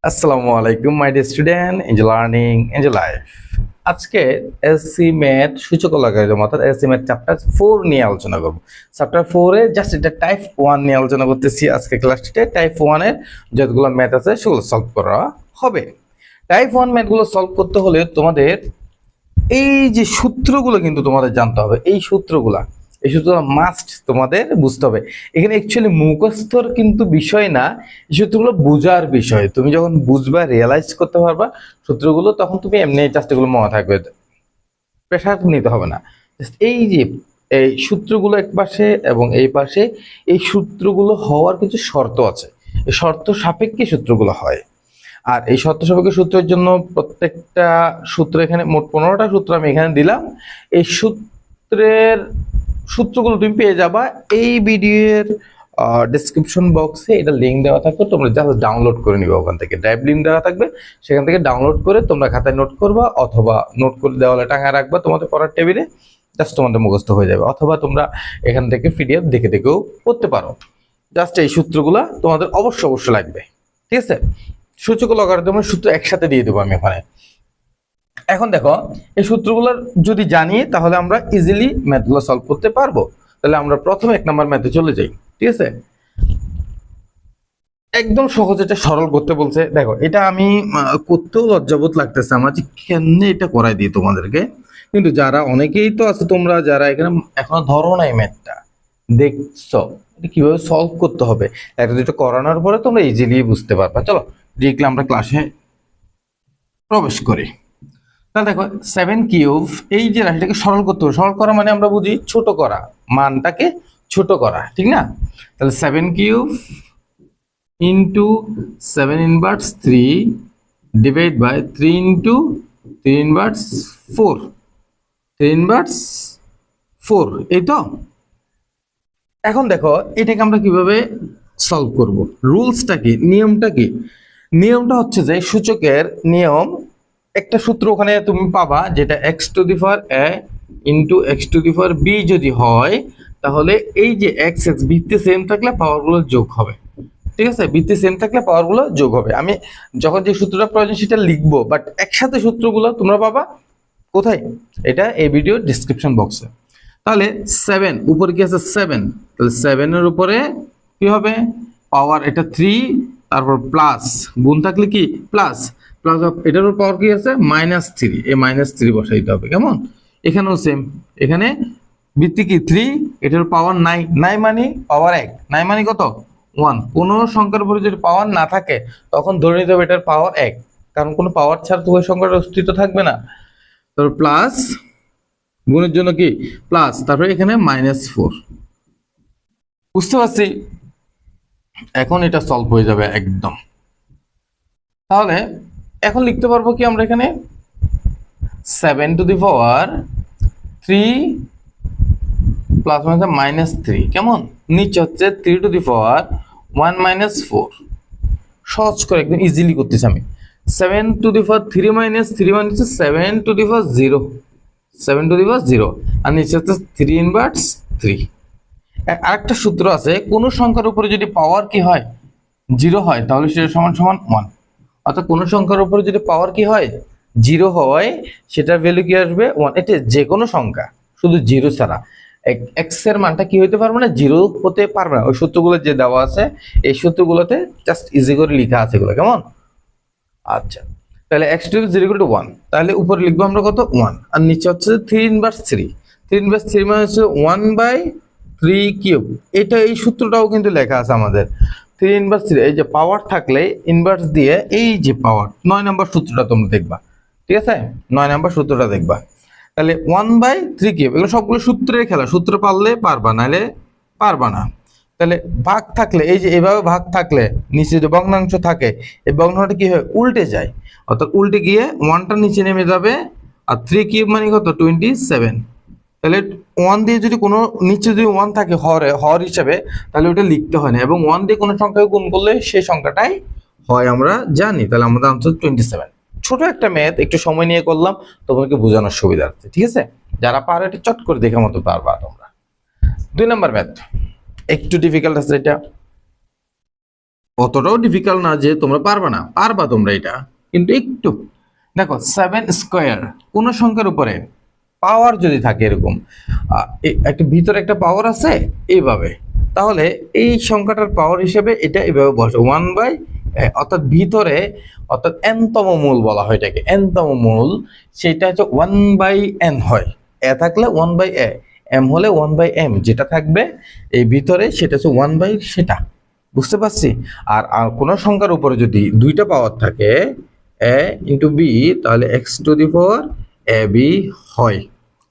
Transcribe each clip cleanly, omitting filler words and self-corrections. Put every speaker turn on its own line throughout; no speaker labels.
আসসালামু আলাইকুম my dear student, enjoy learning, enjoy life. আজকে এসসি ম্যাথ সূচক লগারিদম অর্থাৎ এসসি ম্যাথ চ্যাপ্টার 4 নিয়ে আলোচনা করব। চ্যাপ্টার 4 এ জাস্ট এটা টাইপ 1 নিয়ে আলোচনা করতেছি। আজকে ক্লাসটিতে টাইপ 1 এর যতগুলো ম্যাথ আছে সেগুলো সলভ করা হবে। টাইপ 1 ম্যাথগুলো সলভ করতে হলে তোমাদের এই যে সূত্রগুলো কিন্তু তোমাদের জানতে হবে। এই সূত্রগুলো মাস্ট তোমাদের বুঝতে হবে। এখানে অ্যাকচুয়ালি মুখস্থর কিন্তু বিষয় না, এই সূত্রগুলো বোঝার বিষয়। তুমি যখন বুঝবা, রিয়েলাইজ করতে পারবা সূত্রগুলো, তখন তুমি এমনি জাস্ট এগুলো মনে থাকবে, প্রেশার নিতে হবে না। এই যে এই সূত্রগুলো এক পাশে এবং এই পাশে, এই সূত্রগুলো হওয়ার কিছু শর্ত আছে। এই শর্ত সাপেক্ষে সূত্রগুলো হয়। আর এই শর্ত সাপেক্ষ সূত্রের জন্য প্রত্যেকটা সূত্র, এখানে মোট 15টা সূত্র আমি এখানে দিলাম। এই সূত্রগুলো তুমি পেয়ে যাবা এই ভিডিওর ডেসক্রিপশন বক্সে। এটা লিঙ্ক দেওয়া থাকবে, তোমরা জাস্ট ডাউনলোড করে নিবে। ওখান থেকে ড্রাইভ লিঙ্ক দেওয়া থাকবে, সেখান থেকে ডাউনলোড করে তোমরা খাতায় নোট করবা, অথবা নোট করে দেওয়ালে টাঙায় রাখবা তোমাদের পড়ার টেবিলে। জাস্ট তোমাদের মুখস্থ হয়ে যাবে। অথবা তোমরা এখান থেকে পিডিএফ দেখে দেখেও করতে পারো। জাস্ট এই সূত্রগুলো তোমাদের অবশ্যই লাগবে, ঠিক আছে? সূচক লগারিদমের সূত্র একসাথে দিয়ে দেবো আমি এখানে। এখন দেখো, এই সূত্রগুলোর যদি জানি তাহলে আমরা ইজিলি ম্যাথগুলো সলভ করতে পারবো। তাহলে আমরা প্রথমে 1 নাম্বার ম্যাথে চলে যাই, ঠিক আছে? একদম সহজ, এটা সরল করতে বলছে। দেখো, এটা আমি করতেও লজ্জাবোধ লাগতেছে আমার যে কেমনে এটা করাই দিই তোমাদেরকে। কিন্তু যারা অনেকেই তো আছে তোমরা যারা এখানে এখনো ধরো নাই ম্যাথটা, দেখছো কিভাবে সলভ করতে হবে, একটা দুটো করানোর পরে তোমরা ইজিলি বুঝতে পারবা। চলো ডিরেক্টলি আমরা ক্লাসে প্রবেশ করি। তাহলে দেখো 7 কিউব, এই যে রাশিটাকে সরল করতে হবে। সরল করা মানে আমরা বুঝি ছোট করা, মানটাকে ছোট করা, ঠিক না? তাহলে 7 cube into 7 inverse 3 divide by 3 into 3 inverse 4, 3 inverse 4, এই তো। এখন দেখো এটাকে আমরা কিভাবে সলভ করব, রুলসটা কি, নিয়মটা কি? নিয়মটা হচ্ছে যে সূচকের নিয়ম, একটা সূত্র ওখানে তুমি পাবা যেটা x to the power a into x to the power b যদি হয়, তাহলে এই যে এক্স এক্স ভিত্তি সেম থাকলে পাওয়ারগুলো যোগ হবে, ঠিক আছে? ভিত্তি সেম থাকলে পাওয়ারগুলো যোগ হবে। আমি যখন যে সূত্রটা প্রয়োজন সেটা লিখবো, বাট একসাথে সূত্রগুলো তোমরা পাবা কোথায়? এটা এই ভিডিওর ডিসক্রিপশন বক্সে। তাহলে 7 উপরে কি আছে 7, তাহলে 7 এর উপরে কি হবে পাওয়ার, এটা 3, তারপর প্লাস গুণ থাকলে কি প্লাস, প্লাস এটার উপর পাওয়ার কি আছে -3, এই -3 বসাইতে হবে। কেমন? এখানেও সেম, এখানে ভিত্তি কি 3, এটার পাওয়ার নাই, নাই মানে পাওয়ার 1, নাই মানে কত 1। কোনো সংখ্যার উপরে যদি পাওয়ার না থাকে তখন ধরে নিতে হবে এটার পাওয়ার 1, কারণ কোনো পাওয়ার ছাড়া তো ওই সংখ্যাটার অস্তিত্ব থাকবে না। তারপর প্লাস, গুণের জন্য কি প্লাস, তারপরে এখানে -4। বুঝতে পারছি? এখন এটা সলভ হয়ে যাবে একদম। তাহলে এখন লিখতে পারবো কি আমরা এখানে 7 টু দি পাওয়ার 3 প্লাস -3, কেমন? নিচে হচ্ছে 3 টু দি পাওয়ার 1 -4। সহজ করে একদম ইজিলি করতেছি আমি। 7 টু দি পাওয়ার 3 -3 মানে হচ্ছে 7 two the power 0, 7 two the power 0, আর নিচে হচ্ছে 3 ইনভার্স 3। আরেকটা সূত্র আছে, কোনো সংখ্যার উপরে যদি পাওয়ার কি হয় 0 হয় তাহলে সেটা সমান সমান 1। অর্থাৎ কোনো সংখ্যার উপরে যদি পাওয়ার কি হয় 0 হয়, সেটার ভ্যালু কি আসবে 1। এটা যে কোনো সংখ্যা, শুধু 0 ছাড়া এক্স এর মানটা কি হইতে পারবে না, 0 হতে পারবে না। ওই সূত্রগুলো যে দেওয়া আছে এই সূত্রগুলোতে জাস্ট ইজি করে লেখা আছে এগুলো, কেমন? আচ্ছা, তাহলে x টু 0 টু 1, তাহলে উপরে লিখবো আমরা কত 1, আর নিচে হচ্ছে 3 ইনভার্স 3, 3 ইনভার্স 3 মানে হচ্ছে 1/3 কিউব। এটা এই সূত্রটাও কিন্তু লেখা আছে আমাদের 3 ইনভার্স 3। এই যে পাওয়ার থাকলে ইনভার্স দিয়ে এই যে পাওয়ার 9 নাম্বার সূত্রটা তোমরা দেখবা, ঠিক আছে? 9 নাম্বার সূত্রটা দেখবা। তাহলে 1/3 কিউব, এগুলো সবগুলো সূত্রের খেলা, সূত্র পারলে পারবা, নাহলে পারবা না। তাহলে ভাগ থাকলে এই যে এভাবে ভাগ থাকলে নিচে যে ভগ্নাংশ থাকে, এই ভগ্নাংশটা কি হয় উল্টে যায়, অর্থাৎ উল্টে গিয়ে 1টা নিচে নেমে যাবে। আর 3 কিউব মানে কত 27। তাহলে 1 দিয়ে যদি কোনো নিচে যদি 1 থাকে হর হিসেবে, তাহলে ওটা লিখতে হয় না, এবং 1 দিয়ে কোনো সংখ্যাকে গুণ করলে সেই সংখ্যাটাই হয়, আমরা জানি। তাহলে আমাদের আনসার 27। ছোট একটা ম্যাথ, একটু সময় নিয়ে করলাম তোমাকে বোঝানোর সুবিধার্থে, ঠিক আছে? যারা পারো এটা চট করে দেখে মতো পারবা তোমরা। 2 নাম্বার ম্যাথ একটু ডিফিকাল্ট আছে এটা। অতটাও ডিফিকাল্ট না যে তোমরা পারবা না, পারবা তোমরা এটা, কিন্তু একটু দেখো 7 স্কোয়ার কোন সংখ্যার উপরে পাওয়ার যদি থাকে এরকম একটা ভিতরে একটা পাওয়ার আছে এইভাবে, তাহলে এই সংখ্যাটার পাওয়ার হিসেবে এটা এইভাবে বসে 1/, অর্থাৎ ভিতরে, অর্থাৎ এনতম মূল বলা হয় এটাকে, এনতম মূল, সেটা হচ্ছে 1/n হয়। এ থাকলে 1/a, এম হলে 1/m, যেটা থাকবে এই ভিতরে সেটা হচ্ছে 1/, সেটা বুঝতে পারছি। আর আর কোন সংখ্যার উপরে যদি দুইটা পাওয়ার থাকে a ইন্টু বি, তাহলে x⁴ab হয়,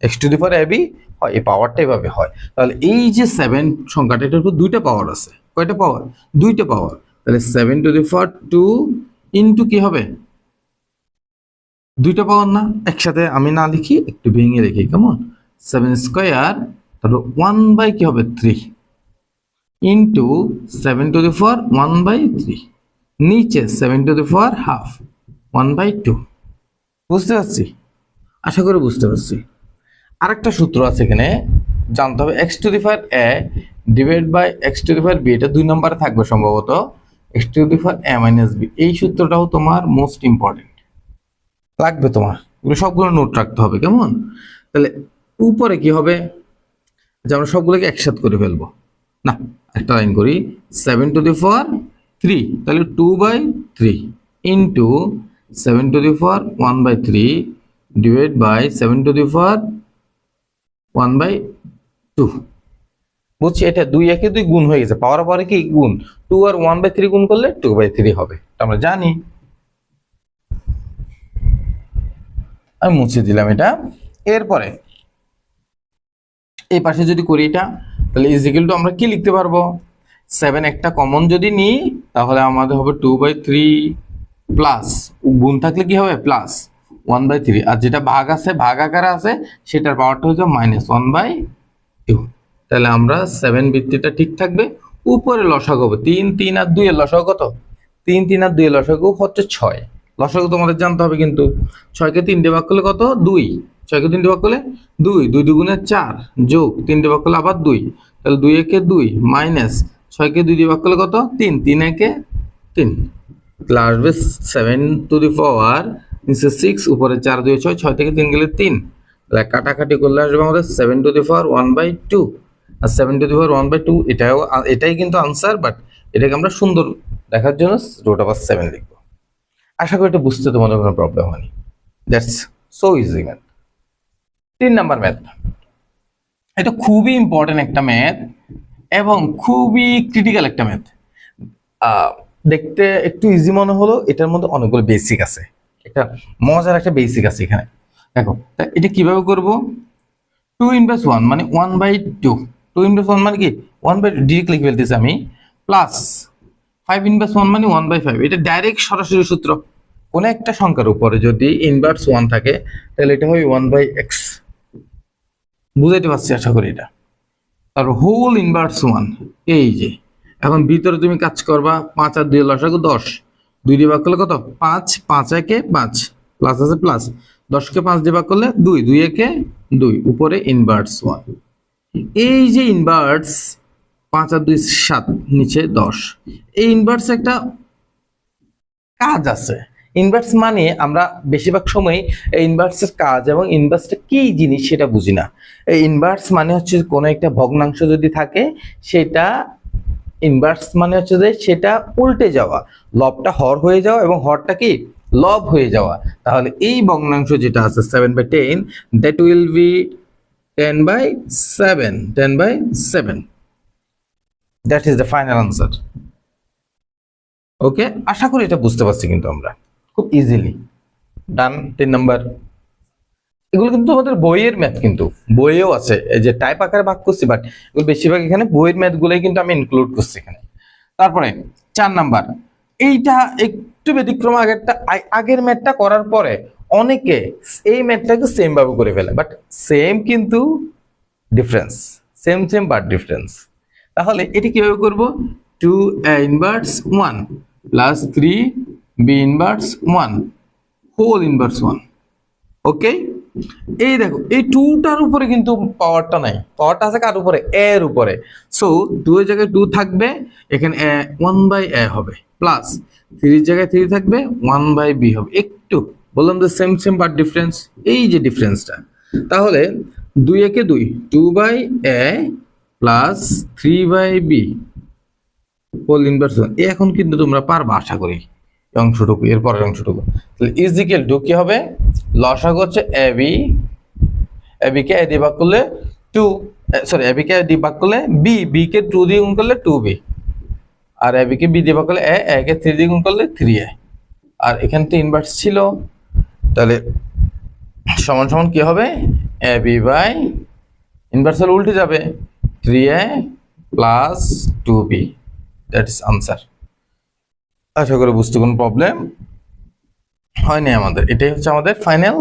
x⁴ab হয়, এই পাওয়ারটা এভাবে হয়। তাহলে এই যে 7 সংখ্যাটা, এটার উপর দুইটা পাওয়ার আছে, কয়টা পাওয়ার? দুইটা পাওয়ার। তাহলে 7⁴2 ইন্টু কি হবে, দুইটা পাওয়ার না, একসাথে আমি না লিখি, একটু ভেঙে লিখি কেমন, 7 স্কোয়ার, তাহলে 1/, কি হবে 3, ইন্টু 7⁴ 1/3, নিচে 7⁴½ 1/2। বুঝতে পারছি? আশা করি বুঝতে পারছি। আরেকটা সূত্র আছে এখানে জানতে হবে, x⁴a ডিভাইড বাই x⁴b, এটা 2 নম্বরে থাকবে সম্ভবত, x⁴a - b, এই সূত্রটাও তোমার মোস্ট ইম্পর্টেন্ট লাগবে তোমার, এগুলো সবগুলো নোট রাখতে হবে কেমন। তাহলে উপরে কি হবে, যে আমরা সবগুলোকে একসাথে করে ফেলবো, না একটা লাইন করি, 7⁴3, তাহলে 2/3 ইন্টু 7⁴1/3 ডিভাইড বাই 7⁴1/2। বুঝছি, এটা 2 একে 2 গুণ হয়ে গেছে, পাওয়ার পরে কি গুণ, 2 আর 1/3 গুণ করলে 2/3 হবে, আমরা জানি। আমি মুছে দিলাম এটা। এরপরে এই পাশে যদি করি এটা, তাহলে ইজিক্যাল টু আমরা কি লিখতে পারবো, 7 একটা কমন যদি নিই তাহলে আমাদের হবে 2/3 প্লাস, গুণ থাকলে কি হবে প্লাস 1/3, আর যেটা ভাগ আছে, ভাগ আকারে আছে, সেটার পাওয়ারটা হচ্ছে -1/2। তাহলে আমরা 7 ভিত্তিটা ঠিক থাকবে। উপরে লসাগু হবে 3, 3 আর 2 এর লসাগু কত, 3, 3 আর 2 এর লসাগু হচ্ছে 6। লসাগু তোমাদের জানতে হবে কিন্তু, 6কে 3 দিয়ে ভাগ করলে কত, 2, 6কে 3 দিয়ে ভাগ করলে 2, 2 দুগুণে 4, যোগ 3 দিয়ে ভাগ করলে আবার 2, তাহলে 2 একে 2 মাইনাস 6কে 2 দিয়ে ভাগ করলে কত, 3, 3 একে 3, তাহলে আসবে 7⁴ নিচে 6, উপরে 4 2 6, 6 থেকে 3 গেলে 3, তাহলে কাটাকাটি করলে আসবে আমাদের 7⁴1/2। আর 7⁴1/2 এটাই কিন্তু আনসার, বাট এটাকে আমরা সুন্দর দেখার জন্য √7 লিখবো। আশা করি এটা বুঝতে তোমাদের কোনো প্রবলেম হয়নি। That's so easy math. 3 number math, এটা খুবই ইম্পর্টেন্ট একটা ম্যাথ এবং খুবই ক্রিটিক্যাল একটা ম্যাথ। দেখতে একটু ইজি মনে হলো, এটার মধ্যে অনেকগুলো বেসিক আছে, একটা মজার একটা বেসিক আছে এখানে। দেখো এটা কিভাবে করব, 2 × 1 মানে 1/2, 2 × 1 মানে কি 1/2, ডিরেক্ট লিখে ফেলতেছি আমি, প্লাস 5 × 1 মানে 1/5, এটা ডাইরেক্ট সরাসরি সূত্র। কোন একটা সংখ্যার উপরে যদি ইনভার্স 1 থাকে তাহলে এটা হয় 1/x, বুঝাইতে পারছি আশা করি এটা। আর হোল ইনভার্স 1, এই যে এখন ভিতরে তুমি কাজ করবা, 5 আর 2 এর লসাগু 10, 2 দিয়ে ভাগ করলে কত, 5, 5 একে 5, প্লাস আছে প্লাস, 10কে 5 দিয়ে ভাগ করলে 2, 2 একে 2, উপরে ইনভার্স 1। এই যে ইনভার্স 5 আর 2 7, নিচে 10, এই ইনভার্স একটা কাজ আছে। ইনভার্স মানে আমরা বেশিরভাগ সময় এই ইনভার্সের কাজ এবং ইনভার্সটা কি জিনিস সেটা বুঝি না। এই ইনভার্স মানে হচ্ছে কোনো একটা ভগ্নাংশ যদি থাকে, সেটা ইনভার্স মানে হচ্ছে যে সেটা উল্টে যাওয়া, লবটা হর হয়ে যাওয়া এবং হরটা কি লব হয়ে যাওয়া। তাহলে এই ভগ্নাংশ যেটা আছে 7/10, that will be 10/7, 10/7, that is the final answer. ওকে, আশা করি এটা বুঝতে পারছি কিন্তু আমরা খুব ইজিলি। ডান। 3 নাম্বার, এগুলো কিন্তু আমাদের বইয়ের ম্যাথ, কিন্তু বইয়েও আছে, এই যে টাইপ আকারে ভাগ করছি, বাট এগুলো বেশিরভাগ এখানে বইয়ের ম্যাথ গুলোই কিন্তু আমি ইনক্লুড করছি এখানে। তারপরে 4 নাম্বার, এইটা একটু ব্যতিক্রম, আগের ম্যাথটা করার পরে অনেকে এই ম্যাথটাকে সেম ভাবে করে ফেলে, বাট সেম কিন্তু difference, same same but difference. তাহলে এটি কিভাবে করব, 2a inverse 1 plus 3b inverse 1 whole inverse 1। Okay, এই দেখো এই টুটার উপরে কিন্তু পাওয়ারটা নাই, পাওয়ারটা আছে কার উপরে, এর উপরে। সো 2 এর জায়গায় 2 থাকবে, এখানে 1/a হবে, প্লাস 3 এর জায়গায় 3 থাকবে, 1/b হবে। একটু বললাম যে সেম সেম বাট ডিফারেন্স, এই যে ডিফারেন্সটা। তাহলে 2 একে 2, 2/a plus 3/b whole inverse 1। এখন কিন্তু তোমরা পারবা আশা করি এই অংশটুকু, এর পরের অংশটুকু। তাহলে ইজ ইকুয়াল টু কি হবে, লসাগু হচ্ছে এবি, এবি কে এ দিয়ে ভাগ করলে 2, সরি এবি কে দিয়ে ভাগ করলে বি, বি কে 2 দিয়ে গুণ করলে 2b, আর এবি কে বি দিয়ে ভাগ করলে এ কে 3 দিয়ে গুণ করলে 3a। আর এখানে তো ইনভার্স ছিল, তাহলে সমান সমান কি হবে, এবি বাই ইনভার্স হলে উল্টে যাবে, 3a plus 2b, that is answer. আশা করি বুঝতে কোনো প্রবলেম হয়নি আমাদের। এটাই হচ্ছে আমাদের ফাইনাল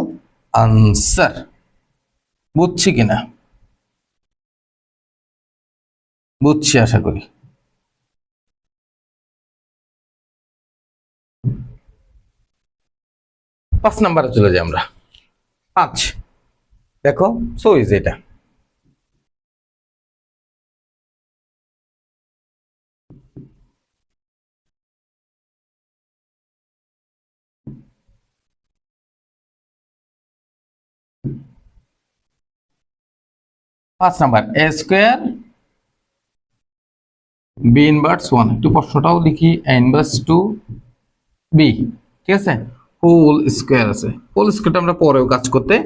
আনসার। বুঝছি কিনা, বুঝছি আশা করি। পাঁচ নাম্বারে চলে যাই আমরা। 5 দেখো, সো ইজ এটা। পাঁচ number a square b inverse 1, একটু প্রশ্নটাও লিখি, এ ইনভার্স 2 বি, ঠিক আছে, হোল স্কোয়ার আছে। হোল স্কোয়ারটা আমরা পরেও কাজ করতে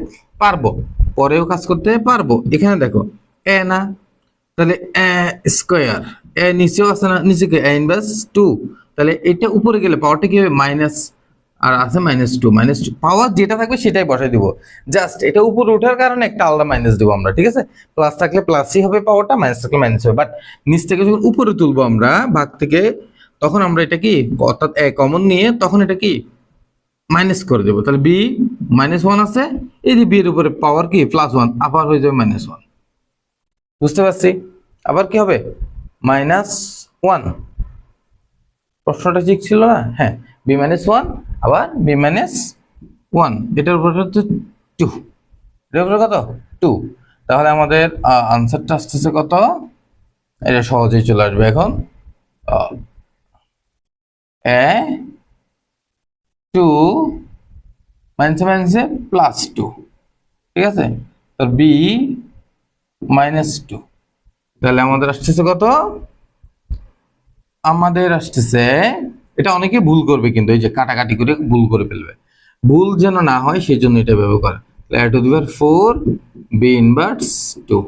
পারবো, পরেও কাজ করতে পারবো। এখানে দেখো এ না, তাহলে এ স্কোয়ার, এ নিচেও আছে না, নিচে কি এ ইনভার্স 2, তাহলে এটা উপরে গেলে পাওয়ারটা কি হবে মাইনাস, আর আছে -2, -2 পাওয়ার যেটা থাকবে সেটাই বসাই দিব। জাস্ট এটা উপরে ওঠার কারণে একটা আলাদা মাইনাস দেবো আমরা, ঠিক আছে। প্লাস থাকলে প্লাসই হবে পাওয়ারটা, মাইনাস থাকলে মাইনাস হবে। বাট নিচ থেকে যখন উপরে তুলবো আমরা ভাগ থেকে, তখন আমরা এটা কি অর্থাৎ এ কমন নিয়ে তখন এটা কি মাইনাস করে দেবো। তাহলে বি -1 আছে, এই যে বি এর উপরে পাওয়ার কি +1, আবার হয়ে যাবে -1। বুঝতে পারছি। আবার কি হবে -1, প্রশ্নটা ঠিক ছিল না, হ্যাঁ, b-1 আবার b-1, এটার উপরে হচ্ছে 2, এটার উপরে কত 2। তাহলে আমাদের আনসারটা আসতেছে কত, এটা সহজেই চলে আসবে এখন, এ 2 মাইনাসে +2, ঠিক আছে, তো বি -2, তাহলে আমাদের আসতেছে কত, আমাদের আসতেছে, এটা অনেকে ভুল করবে কিন্তু এই যে কাটাকাটি করে ভুল করে ফেলবে, ভুল যেন না হয় সেই জন্য এটা ব্যবহার করে। a⁴ বি ইনভার্স 2,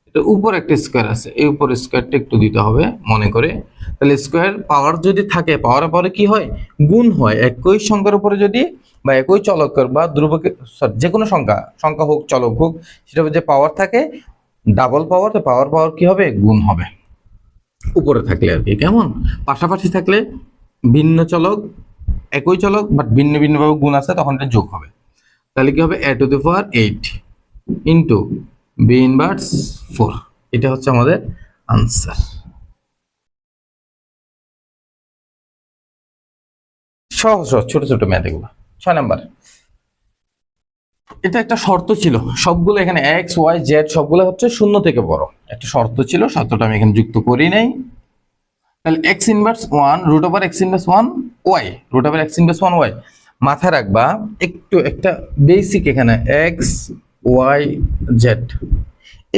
এটা উপর একটা স্কোয়ার আছে, এই উপর স্কোয়ারটা একটু দিতে হবে মনে করে। তাহলে স্কোয়ার পাওয়ার যদি থাকে, পাওয়ারের পরে কি হয়, গুণ হয়। একই সংখ্যার উপরে যদি বা একই চলকের বা ধ্রুবকের, যে কোনো সংখ্যা হোক চলক হোক, সেটা যে পাওয়ার থাকে ডাবল পাওয়ার, তো পাওয়ার পাওয়ার কি হবে, গুণ হবে উপরে থাকলে আর কি। কেমন, পাশাপাশি থাকলে ভিন্ন চলক একই চলক বাট ভিন্ন ভিন্ন ভাবে গুণ আছে, তখন এটা যোগ হবে। তাহলে কি হবে, a⁴ ইন্টু বি ইনভার্স 4, এটা হচ্ছে আমাদের আনসার। সহজ সহজ ছোট ছোট ম্যাথ এগুলো। 6 নাম্বার, এটা একটা শর্ত ছিল, সবগুলো এখানে এক্স ওয়াই জেড সবগুলো হচ্ছে 0 থেকে বড়, একটা শর্ত ছিল, শর্তটা আমি এখানে যুক্ত করি নাই। তাহলে x inverse 1 √x−1 Y, √x−1 Y, মাথায় রাখবা একটু একটা বেসিক, এখানে এক্স ওয়াই জেড,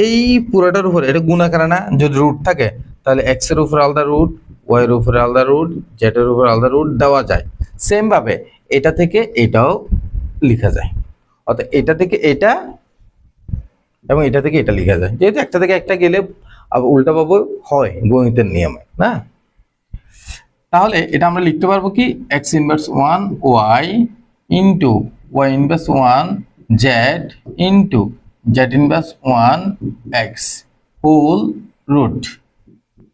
এই পুরোটার উপরে এটা গুণাকার না, যদি রুট থাকে তাহলে এক্স এর উপরে আলাদা রুট, ওয়াই এর উপরে আলাদা রুট, জেড এর উপরে আলাদা রুট দেওয়া যায়। সেম ভাবে এটা থেকে এটাও লেখা যায়, অর্থাৎ এটা থেকে এটা এবং এটা থেকে এটা লেখা যায়, যেহেতু একটা থেকে একটা গেলে আবার উল্টা পাবো হয় গণিতের নিয়মে না। তাহলে এটা আমরা লিখতে পারবো কি, x inverse 1 y into y inverse 1 z into z inverse 1 x whole root.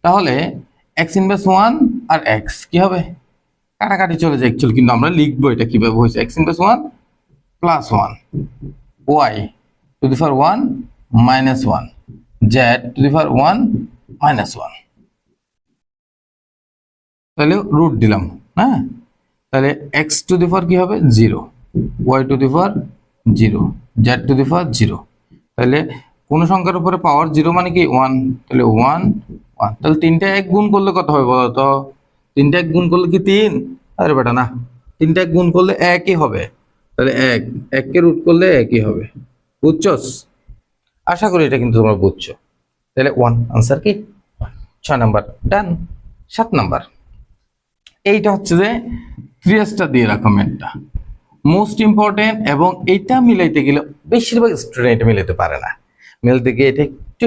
তাহলে এক্স ইনভার্স 1 আর এক্স কি হবে, কাটাকাটি চলে যায় অ্যাকচুয়ালি, কিন্তু আমরা লিখবো এটা কিভাবে হয়েছে, X inverse 1 +1 Y to the power 1 -1 Z to the power 1 -1, তাহলে রুট দিলাম, তাহলে এক্স টু দি পাওয়ার কি হবে 0, Y to the power 0, Z to the power 0। তাহলে কোন সংখ্যার উপরে পাওয়ার 0 মানে কি 1, তাহলে 1 1। তাহলে 3টা 1 গুণ করলে কত হবে বলো তো? 3টা 1 গুণ করলে কি 3? আরে বেটা না, 3টা 1 গুণ করলে 1ই হবে। তাহলে 1 1 কে রুট করলে 1ই হবে। বুঝছস? আশা করি এটা কিন্তু তোমরা বুঝছো। তাহলে 1 আনসার কি 6 নাম্বার ডান। 7 নাম্বার, এইটা হচ্ছে যে ক্রিয়াসটা দিয়ে রাখো ম্যাথটা মোস্ট ইম্পর্টেন্ট, এবং এইটা মিলাইতে গেলে বেশিরভাগ স্টুডেন্ট মিলাইতে পারে না। মিলাইতে গিয়ে এটা একটু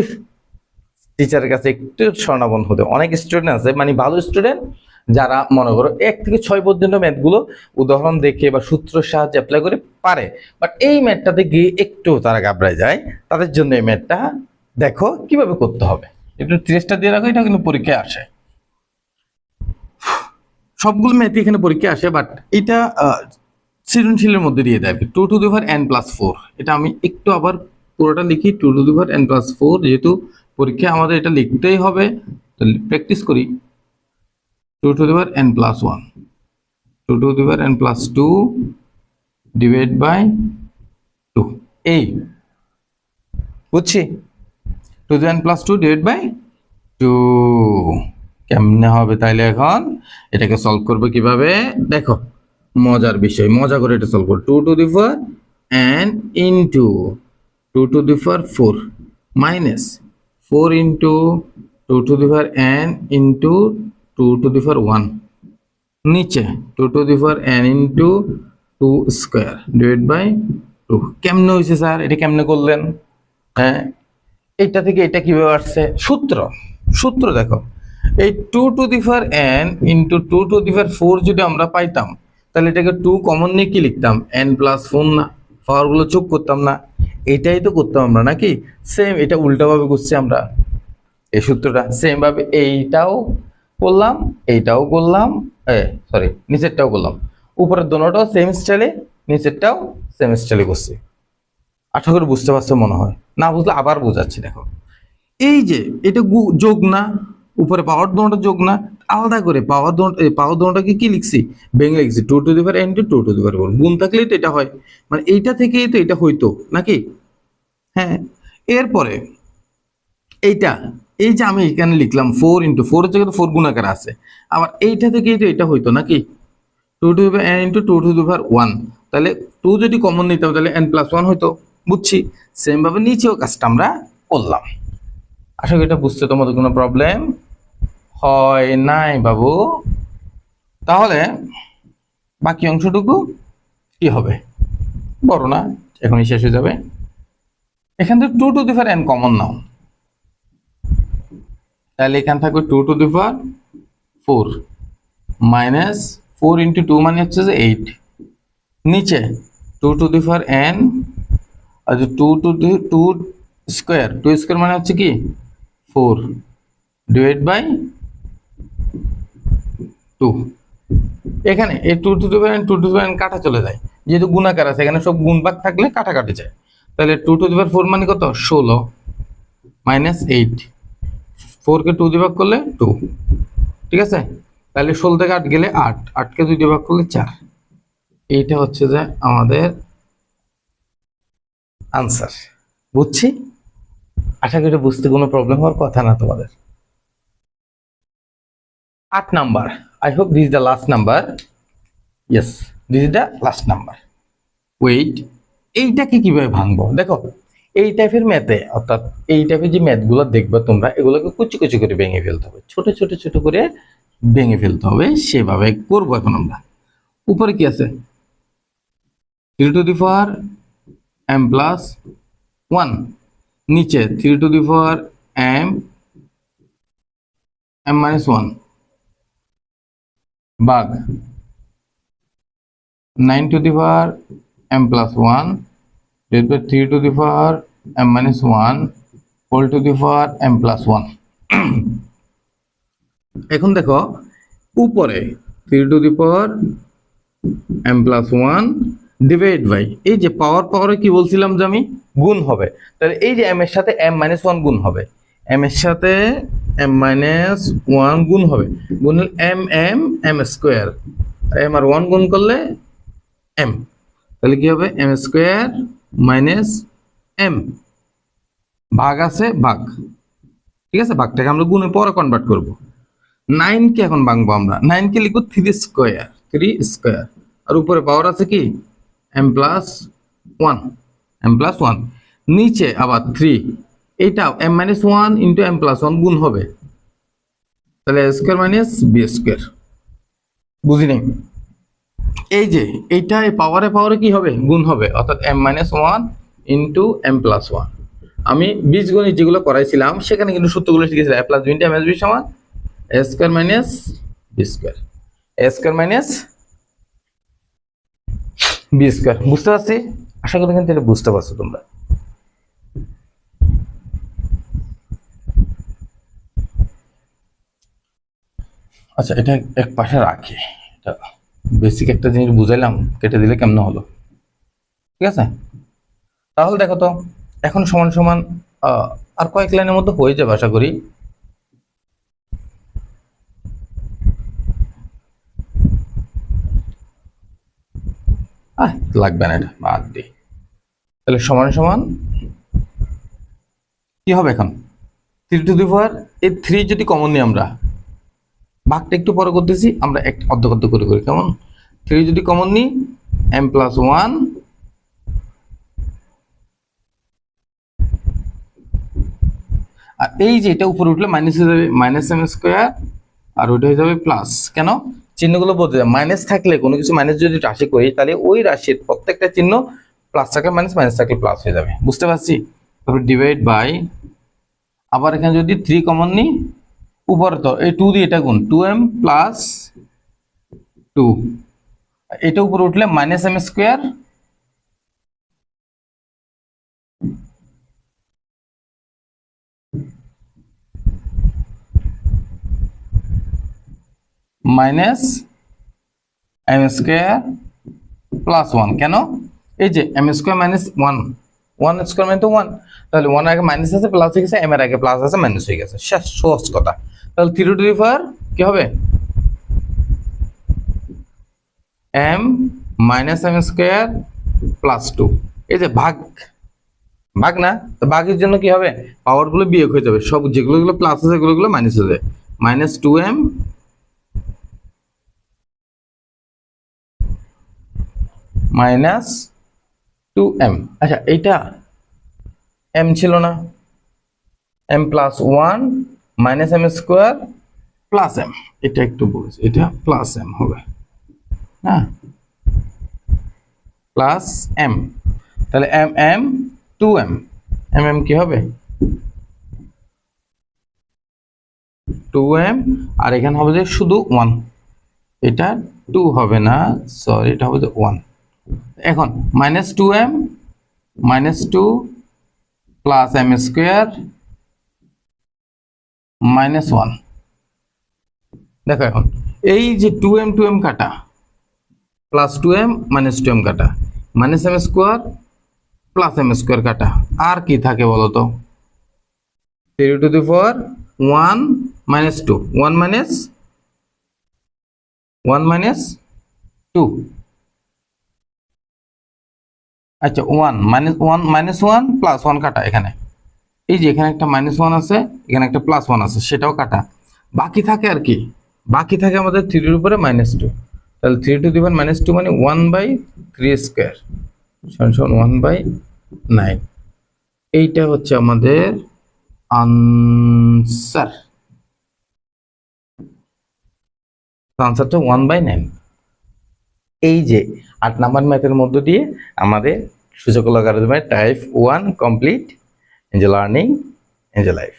টিচারের কাছে একটু স্বর্ণাবন হতে, অনেক স্টুডেন্ট আছে মানে ভালো স্টুডেন্ট যারা মনে করো 1 থেকে 6 পর্যন্ত ম্যাথগুলো উদাহরণ দেখে বা সূত্রের সাহায্যে অ্যাপ্লাই করে পারে, বাট এই ম্যাথটাতে গিয়ে একটু তারা ঘাবড়ায় যায়। তাদের জন্য এই ম্যাথটা দেখো কিভাবে করতে হবে, একটু ট্রেসটা দিয়ে রাখো। এটা কিন্তু পরীক্ষায় আসে, সবগুলো ম্যাথই এখানে পরীক্ষায় আসে, বাট এটা সৃজনশীলের মধ্যে দিয়ে দেয় 2 টু দি পাওয়ার n+4। এটা আমি একটু আবার পুরোটা লিখি, 2 টু দি পাওয়ার n+4, যেহেতু পরীক্ষায় আমাদের এটা লিখতেই হবে, তো প্র্যাকটিস করি। 2 to the power n+1, 2 to the power n+2 divide by 2, এই বুঝছি? 2 to the n+2 divide by 2 কেমনে হবে তাইলে? এখন এটাকে সলভ করবো কিভাবে দেখো, মজার বিষয়, মজা করে এটা সলভ করো। 2 to the power n into 2 to the power 4 minus 4 into 2 to the power n into 2 to the power 1, নিচে 2 to the power n into 2 square divide by 2। কেমনে হয়েছে স্যার? এটা কেমনে করলেন? হ্যাঁ, এইটা থেকে এটা কিভাবে আসছে? সূত্র, সূত্র দেখো, এই 2 to the power n into 2 to the power 4 যদি আমরা পাইতাম, তাহলে এটাকে 2 কমন নিয়ে কি লিখতাম? n+4 না, পাওয়ারগুলো যোগ করতাম না? এটাই তো করতাম আমরা নাকি? সেম এটা উল্টাভাবে করছি আমরা এই সূত্রটা। সেম ভাবে এইটাও করলাম, এইটাও করলাম, সরি নিচেরটাও করলাম, উপরের দোনোটাও সেম স্টাইলে, নিচেরটাও সেম স্টাইলে করছি। আশা করি বুঝতে পারছো মনে হয়, না বুঝলে আবার বোঝাচ্ছি। দেখো এই যে এটা যোগ না, উপরে পাওয়ার দোনোটা যোগ না, আলাদা করে পাওয়ার দোনোটাকে কি লিখছি? ভেঙে লিখছি 2 to the power n to 2 to the power 4। গুণ থাকলেই তো এটা হয়, মানে এইটা থেকেই তো এটা হইতো নাকি? হ্যাঁ, এরপরে এইটা, এই যে আমি এখানে লিখলাম 4 ইন্টু 4 এর জায়গায় 4 গুণাকার আছে, আবার এইটা থেকেই তো এটা হইতো নাকি? 2 to the power n into 2 to the power 1। তাহলে 2 যদি কমন নিতাম তাহলে n+1 হইতো। বুঝছি? সেম ভাবে নিচেও কাজটা আমরা করলাম। আশা করি এটা বুঝতে তোমাদের কোনো প্রবলেম হয় নাই বাবু। তাহলে বাকি অংশটুকু কি হবে? বড় না, এখনই শেষ হয়ে যাবে। এখান থেকে 2 to the power n common নাও, তাহলে এখান থাকবে 2 to the power 4 minus 4 into 2 মানে হচ্ছে যে 8, নিচে 2 টু দি পাওয়ার n, আর 2 টু দি 2 স্কোয়ার, 2 স্কোয়ার মানে হচ্ছে কি 4 ডিভাইড বাই 2। এখানে এই 2 to the power n 2 to the power n কাটা চলে যায়, যেহেতু গুণাকার আছে এখানে সব গুণ ভাগ থাকলে কাটাকাটি যায়। তাহলে 2 টু দি পাওয়ার 4 মানে কত? 16 মাইনাস 8, 4 কে 2 দিয়ে ভাগ করলে 2, ঠিক আছে? তাহলে 16 থেকে 8 গেলে 8, 8 কে 2 দিয়ে ভাগ করলে 4। এইটা হচ্ছে যে আমাদের আনসার। বুঝছি? আশা করি বুঝতে কোনো প্রবলেম হওয়ার কথা না তোমাদের। 8 number, I hope this is the last number. Yes, this is the last number. Wait, এইটাকে কিভাবে ভাঙবো? দেখো এই টাইপের ম্যাথে, অর্থাৎ এই টাইপের যে ম্যাথগুলো দেখবে তোমরা, এগুলোকে কুচি কুচি করে ভেঙে ফেলতে হবে, ছোট ছোট ছোট করে ভেঙে ফেলতে হবে। সেভাবে করবো এখন আমরা। উপরে কি আছে? 3 টু দি পাওয়ার m+1, নিচে 3 টু দি পাওয়ার m-1 ভাগ 9 to the power m+1 divide by 3 to the power m-1 whole to the power m+1। এখন দেখো উপরে 3 to the power m+1 divide by, এই যে পাওয়ার পাওয়ারে কি বলছিলাম যে আমি গুণ হবে, তাহলে এই যে m এর সাথে m-1 গুণ হবে, m এর সাথে m-1 গুণ হবে, গুণ m স্কোয়ার, m আর 1 গুণ করলে m, তাহলে কি হবে m স্কোয়ার মাইনাস এম, ভাগ আছে ভাগ, ঠিক আছে, ভাগটাকে আমরা গুণে পরে কনভার্ট করব। 9 কে এখন ভাঙবো আমরা, 9 কে লিখবো 3 স্কোয়ার, 3 স্কোয়ার, আর উপরে পাওয়ার আছে কি m প্লাস 1, m প্লাস 1, নিচে আবার 3, এইটা m minus 1 into m plus 1 গুণ হবে, তাহলে a square minus b square. বুঝি নাই? এই যে এইটা এই পাওয়ারে পাওয়ারে কি হবে, গুণ হবে, অর্থাৎ m minus 1 into m plus 1। আমি বীজগণিত যেগুলো করাইছিলাম সেখানে কিন্তু সূত্রগুলো শিখেছিলাম, a plus b into m b সমান a square minus b square, a square minus b square. বুঝতে পারছি? আশা করি কিন্তু এটা বুঝতে পারছো তোমরা। আচ্ছা, এটা এক পাশে রাখি, এটা বেসিক একটা জিনিস বুঝাইলাম, কেটে দিলে কেমন হলো, ঠিক আছে? তাহলে দেখো তো এখন সমান সমান আর কয়েক লাইনের মধ্যে হয়ে যাবে আশা করি। লাগবে না, এটা বাদ দিই। তাহলে সমান সমান কি হবে এখন, 3 টু দি পাওয়ার, এই 3 যদি কমন নিই আমরা, ভাগটা একটু পরে করতেছি, আমরা একটা অর্ধেক অর্ধেক করে করি, কেমন? 3 যদি কমন নিই m প্লাস 1 আর এই যে এটা উপরে উঠলে মাইনাস হয়ে যাবে, মাইনাস m স্কোয়ার, আর ওইটা হয়ে যাবে প্লাস। কেন? চিহ্নগুলো বলতে যায়, মাইনাস থাকলে কোনো কিছু মাইনাস যদি রাশি করি তাহলে ওই রাশির প্রত্যেকটা চিহ্ন প্লাস থাকলে মাইনাস, মাইনাস থাকলে প্লাস হয়ে যাবে। বুঝতে পারছি? তারপর ডিভাইড বাই, আবার এখানে যদি 3 কমন নিই, উপরে তো এই 2 দিয়ে এটা গুণ, 2m প্লাস 2, এটা উপরে উঠলে minus m square minus m square plus 1। কেন? এই যে m স্কোয়ার মাইনাস 1, 1 স্কোয়ার মানে তো 1, তাহলে 1 আগে মাইনাস আছে প্লাস হয়ে গেছে, m এর আগে প্লাস আছে মাইনাস হয়ে গেছে, শেষ, সহজ কথা। তাহলে 3 টু দি পাওয়ার কি হবে, m minus m square plus 2। এই যে ভাগ, ভাগ না, তো ভাগের জন্য কি হবে, পাওয়ার গুলো বিয়োগ হয়ে যাবে, সব যেগুলো প্লাস আছে সেগুলো মাইনাস হয়ে যাবে, মাইনাস 2m মাইনাস 2m। আচ্ছা, এইটা m ছিল না, m plus 1 minus m square plus m, এটা একটু বলেছি, এটা প্লাস m হবে, হ্যাঁ, প্লাস m। তাহলে m m 2m, m কি হবে 2m, আর এখানে হবে যে শুধু 1, এটা 2 হবে না, সরি, এটা হবে যে 1। এখন minus 2m minus 2 plus m square minus 1। দেখো এখন এই যে 2m কাটা, প্লাস 2m মাইনাস 2m কাটা, minus m square plus m square কাটা, আর কি থাকে বলো তো, 3 to the power 1 minus 2, 1 minus 2, আচ্ছা 1 মাইনাস 1 প্লাস 1 কাটা, এখানে এই যে এখানে একটা মাইনাস 1 আছে, এখানে একটা প্লাস 1 আছে, সেটাও কাটা, বাকি থাকে আর কি, বাকি থাকে আমাদের 3 এর উপরে মাইনাস 2। তাহলে 3 টু দি পাওয়ার মাইনাস 2 মানে 1/3 স্কোয়ার সমান 1/9। এইটা হচ্ছে আমাদের আনসার, আনসারটা 1/9। এই যে 8 নাম্বার ম্যাথের মধ্য দিয়ে আমাদের সূচক লগারিদমের type 1 complete. Enjoy learning, enjoy life.